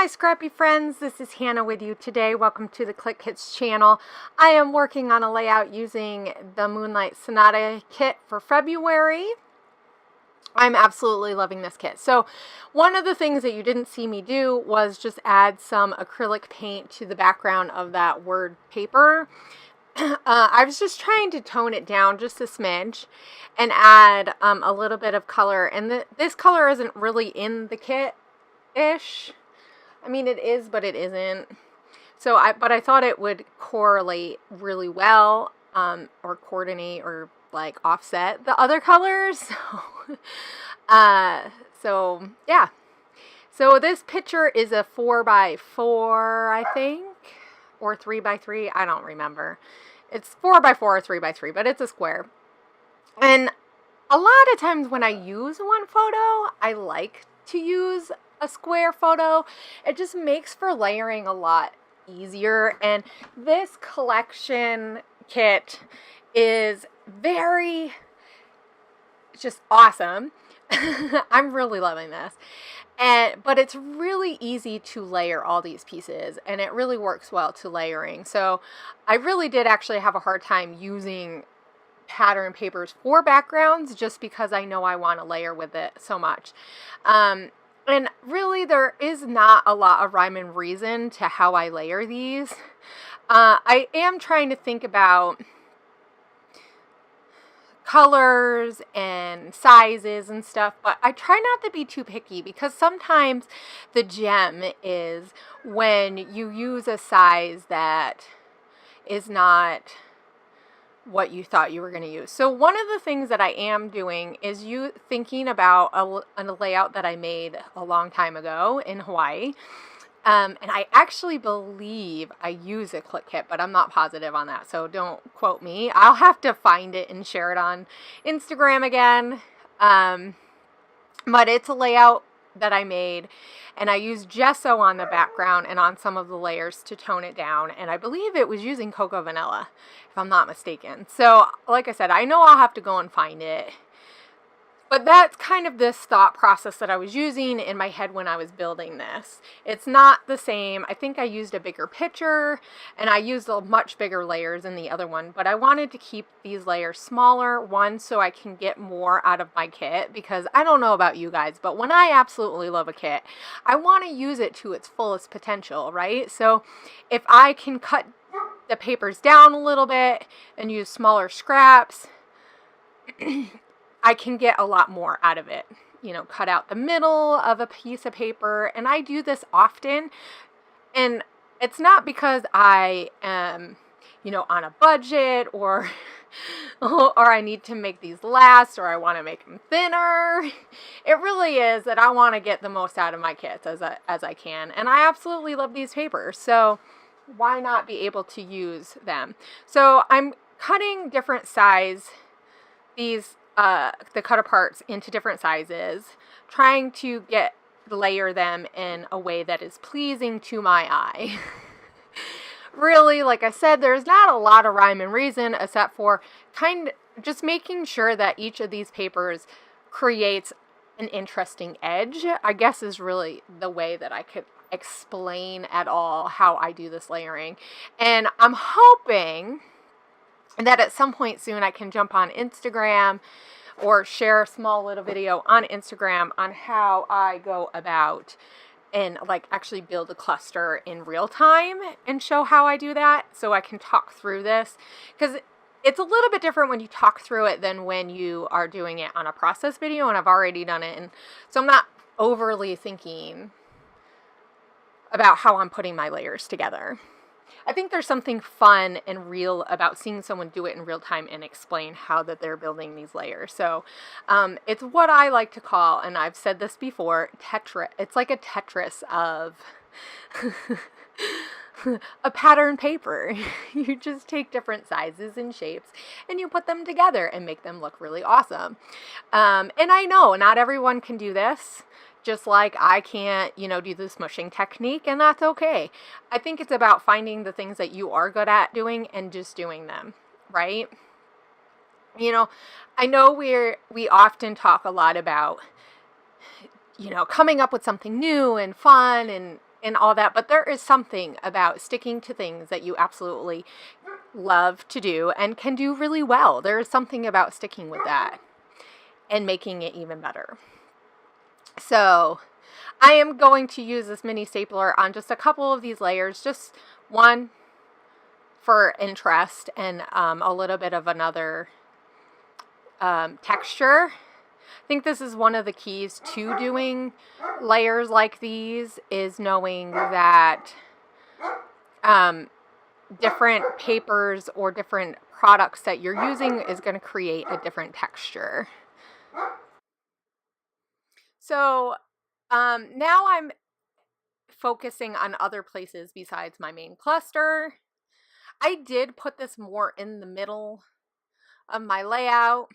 Hi scrappy friends, this is Hannah with you today. Welcome to the Clique Kits channel. I am working on a layout using the Moonlight Sonata Kit for February. I'm absolutely loving this kit. So one of the things that you didn't see me do was just add some acrylic paint to the background of that word paper. I was just trying to tone it down just a smidge and add a little bit of color. And this color isn't really in the kit-ish. I mean, it is, but it isn't. So but I thought it would correlate really well, or coordinate, or like offset the other colors. So yeah. So this picture is a 4x4, I think, or 3x3. I don't remember. It's 4x4 or 3x3, but it's a square. And a lot of times when I use one photo, I like to use a square photo. It just makes for layering a lot easier. And this collection kit is just awesome. I'm really loving this. But it's really easy to layer all these pieces, and it really works well to layering. So I really did actually have a hard time using pattern papers for backgrounds, just because I know I want to layer with it so much. And really, there is not a lot of rhyme and reason to how I layer these. I am trying to think about colors and sizes and stuff, but I try not to be too picky, because sometimes the gem is when you use a size that is not what you thought you were going to use. So one of the things that I am doing is thinking about a layout that I made a long time ago in Hawaii. And I actually believe I use a Clique Kit, but I'm not positive on that, so don't quote me. I'll have to find it and share it on Instagram again. But it's a layout that I made, and I used gesso on the background and on some of the layers to tone it down, and I believe it was using cocoa vanilla, if I'm not mistaken. So like I said, I know I'll have to go and find it. But that's kind of this thought process that I was using in my head when I was building this. It's not the same. I think I used a bigger picture, and I used much bigger layers in the other one, but I wanted to keep these layers smaller, one, so I can get more out of my kit, because I don't know about you guys, but when I absolutely love a kit, I want to use it to its fullest potential, right? So if I can cut the papers down a little bit and use smaller scraps, I can get a lot more out of it. You know, cut out the middle of a piece of paper, and I do this often. And it's not because I am, on a budget, or I need to make these last, or I want to make them thinner. It really is that I want to get the most out of my kits as I can. And I absolutely love these papers, so why not be able to use them? So I'm cutting different size, the cut aparts into different sizes, trying to layer them in a way that is pleasing to my eye. Really, like I said, there's not a lot of rhyme and reason, except for just making sure that each of these papers creates an interesting edge, I guess, is really the way that I could explain at all how I do this layering. And I'm hoping that at some point soon I can jump on Instagram or share a small little video on Instagram on how I go about and like actually build a cluster in real time and show how I do that, so I can talk through this, because it's a little bit different when you talk through it than when you are doing it on a process video, and I've already done it, and so I'm not overly thinking about how I'm putting my layers together. I think there's something fun and real about seeing someone do it in real time and explain how that they're building these layers. So it's what I like to call, and I've said this before, Tetris. It's like a Tetris of a pattern paper. You just take different sizes and shapes and you put them together and make them look really awesome. And I know not everyone can do this. Just like I can't, do the smushing technique, and that's okay. I think it's about finding the things that you are good at doing and just doing them, right? I know we often talk a lot about, coming up with something new and fun, and and all that, but there is something about sticking to things that you absolutely love to do and can do really well. There is something about sticking with that and making it even better. So I am going to use this mini stapler on just a couple of these layers, just one for interest and a little bit of another texture. I think this is one of the keys to doing layers like these, is knowing that different papers or different products that you're using is going to create a different texture. So now I'm focusing on other places besides my main cluster. I did put this more in the middle of my layout.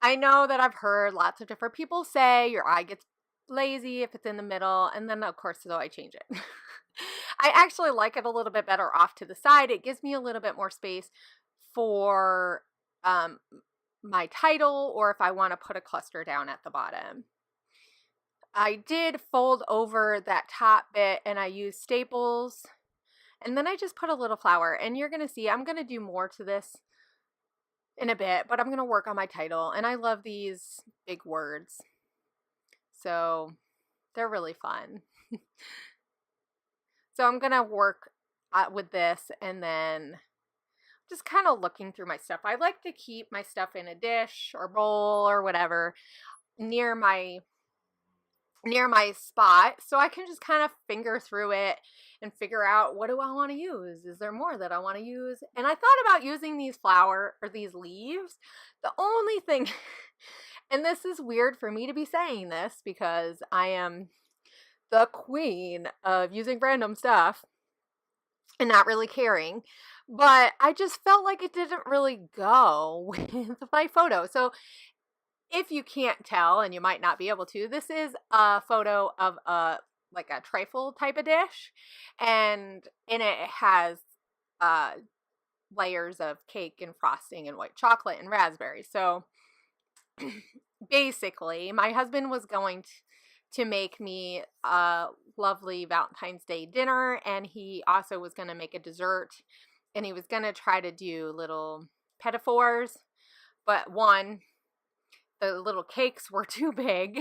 I know that I've heard lots of different people say your eye gets lazy if it's in the middle, and then of course, so I change it. I actually like it a little bit better off to the side. It gives me a little bit more space for my title, or if I want to put a cluster down at the bottom. I did fold over that top bit and I used staples, and then I just put a little flower, and you're going to see I'm going to do more to this in a bit, but I'm going to work on my title, and I love these big words, so they're really fun. So I'm going to work with this, and then just kind of looking through my stuff. I like to keep my stuff in a dish or bowl or whatever near my spot, so I can just kind of finger through it and figure out, what do I want to use? Is there more that I want to use? And I thought about using these these leaves. The only thing, and this is weird for me to be saying this because I am the queen of using random stuff and not really caring, but I just felt like it didn't really go with my photo. So if you can't tell, and you might not be able to, this is a photo of like a trifle type of dish, and in it has layers of cake and frosting and white chocolate and raspberry. So basically, my husband was going to make me a lovely Valentine's Day dinner, and he also was going to make a dessert, and he was going to try to do little petit fours, but the little cakes were too big,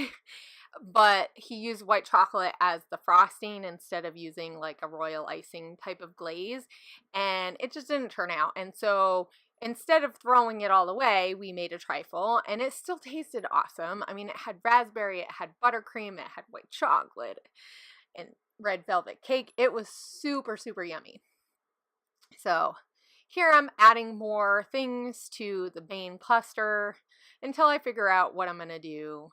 but he used white chocolate as the frosting instead of using like a royal icing type of glaze, and it just didn't turn out. And so instead of throwing it all away, we made a trifle, and it still tasted awesome. I mean, it had raspberry, it had buttercream, it had white chocolate and red velvet cake. It was super, super yummy. So here I'm adding more things to the main cluster until I figure out what I'm going to do.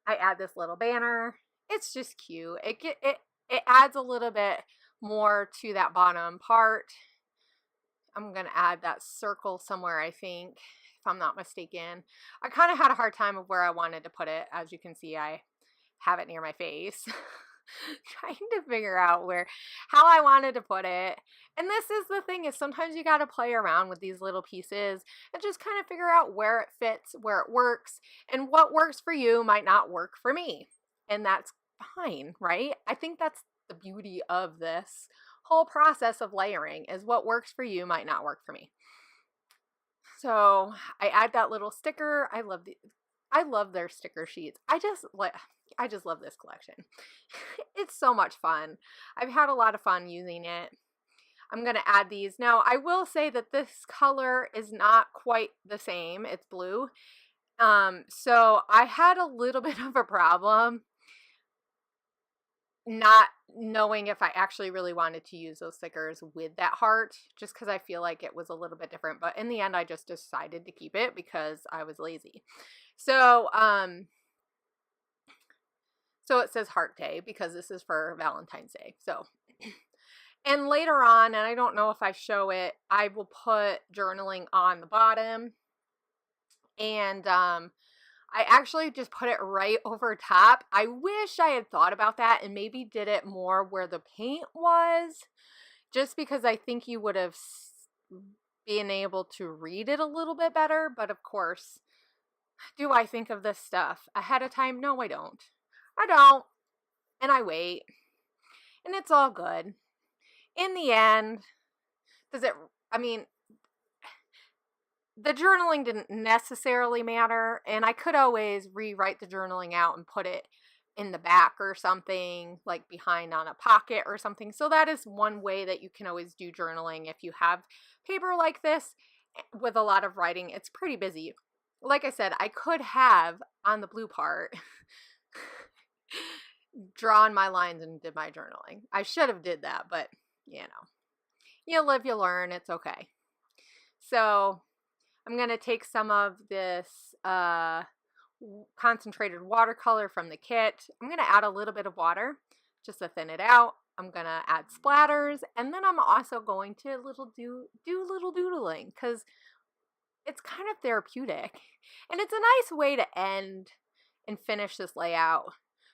I add this little banner. It's just cute. It adds a little bit more to that bottom part. I'm going to add that circle somewhere, I think, if I'm not mistaken. I kind of had a hard time of where I wanted to put it. As you can see, I have it near my face. Trying to figure out how I wanted to put it. And this is the thing, is sometimes you got to play around with these little pieces and just kind of figure out where it fits, where it works, and what works for you might not work for me. And that's fine, right? I think that's the beauty of this whole process of layering, is what works for you might not work for me. So I add that little sticker. I love their sticker sheets. I just love this collection. It's so much fun. I've had a lot of fun using it. I'm going to add these. Now, I will say that this color is not quite the same. It's blue. So I had a little bit of a problem not knowing if I actually really wanted to use those stickers with that heart, just because I feel like it was a little bit different. But in the end, I just decided to keep it because I was lazy. So, so it says Heart Day because this is for Valentine's Day. So, and later on, and I don't know if I show it, I will put journaling on the bottom. And I actually just put it right over top. I wish I had thought about that and maybe did it more where the paint was, just because I think you would have been able to read it a little bit better. But of course, do I think of this stuff ahead of time? No, I don't. and I wait, and it's all good. In the end, I mean, the journaling didn't necessarily matter, and I could always rewrite the journaling out and put it in the back or something, like behind on a pocket or something. So that is one way that you can always do journaling if you have paper like this with a lot of writing. It's pretty busy. Like I said, I could have on the blue part drawn my lines and did my journaling. I should have did that, but you know, you live, you learn. It's okay. So I'm going to take some of this concentrated watercolor from the kit. I'm going to add a little bit of water just to thin it out. I'm going to add splatters, and then I'm also going to do little doodling because it's kind of therapeutic. And it's a nice way to end and finish this layout.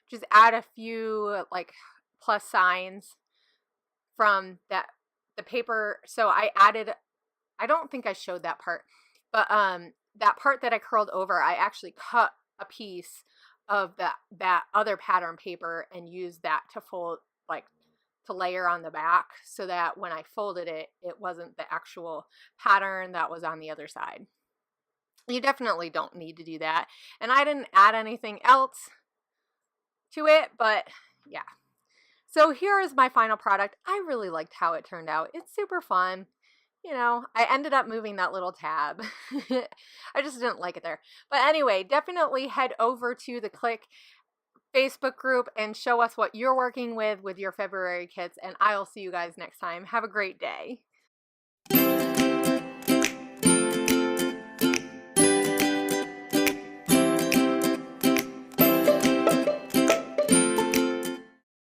Just add a few like plus signs from the paper. So I added, I don't think I showed that part, but that part that I curled over, I actually cut a piece of that other pattern paper and used that to fold, like to layer on the back, so that when I folded it, it wasn't the actual pattern that was on the other side. You definitely don't need to do that. And I didn't add anything else to it, but yeah. So here is my final product. I really liked how it turned out. It's super fun. You know, I ended up moving that little tab. I just didn't like it there. But anyway, definitely head over to the Clique Facebook group and show us what you're working with your February kits. And I'll see you guys next time. Have a great day.